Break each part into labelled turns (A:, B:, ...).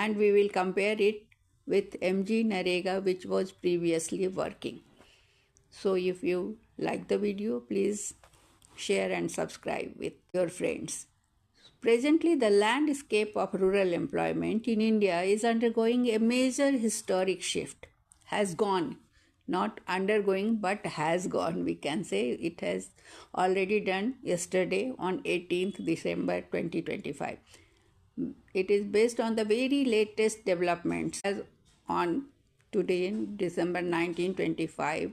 A: and we will compare it with MG Narega, which was previously working. So if you like the video, please share and subscribe with your friends. Presently, the landscape of rural employment in India is undergoing a major historic shift. Has gone, not undergoing, but has gone. We can say it has already done yesterday on 18th December 2025. It is based on the very latest developments as on today, December 1925.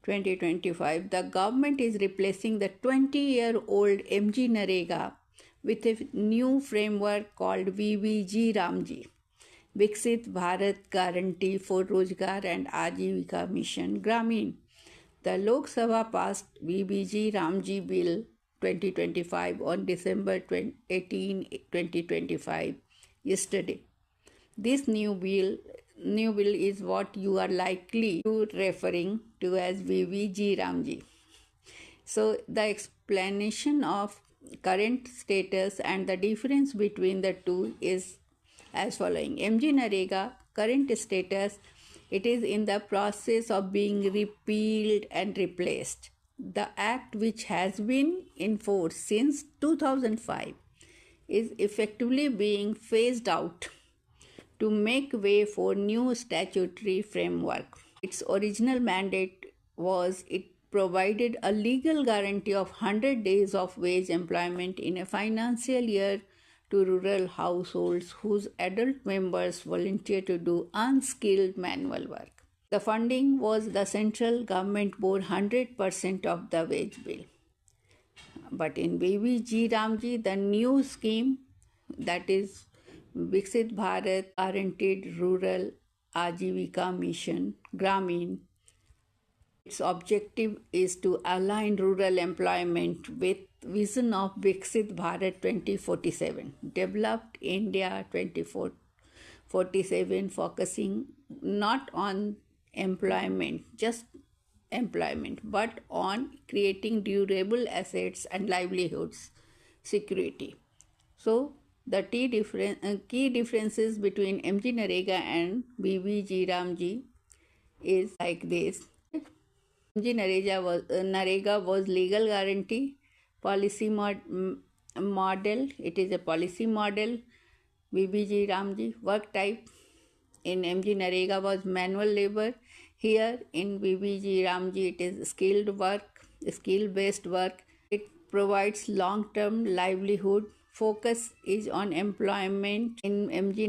A: 2025, the government is replacing the 20-year-old MG Narega with a new framework called VBG Ramji, Viksit Bharat Guarantee for Rozgar and Ajivika Mission Gramin. The Lok Sabha passed VBG Ramji Bill 2025 on December 18, 2025, yesterday. This new bill is what you are likely to referring to as VBG Ramji. So the explanation of current status and the difference between the two is as following. MG Narega current status, it is in the process of being repealed and replaced. The act, which has been in force since 2005, is effectively being phased out to make way for new statutory framework. Its original mandate was it provided a legal guarantee of 100 days of wage employment in a financial year to rural households whose adult members volunteer to do unskilled manual work. The funding was the central government bore 100% of the wage bill. But in VBG Ramji, the new scheme, that is Viksit Bharat Guaranteed Rural Ajivika Mission Gramin, its objective is to align rural employment with vision of Viksit Bharat 2047, Developed India 2047, focusing not on employment, just employment, but on creating durable assets and livelihoods security. So the key differences between MG Narega and VBG Ramji is like this. MG Narega was legal guarantee policy model. It is a policy model. VBG Ramji work type in MG Narega was manual labor. Here in VBG Ramji it is skilled work, skill-based work. It provides long-term livelihood. Focus is on employment in MG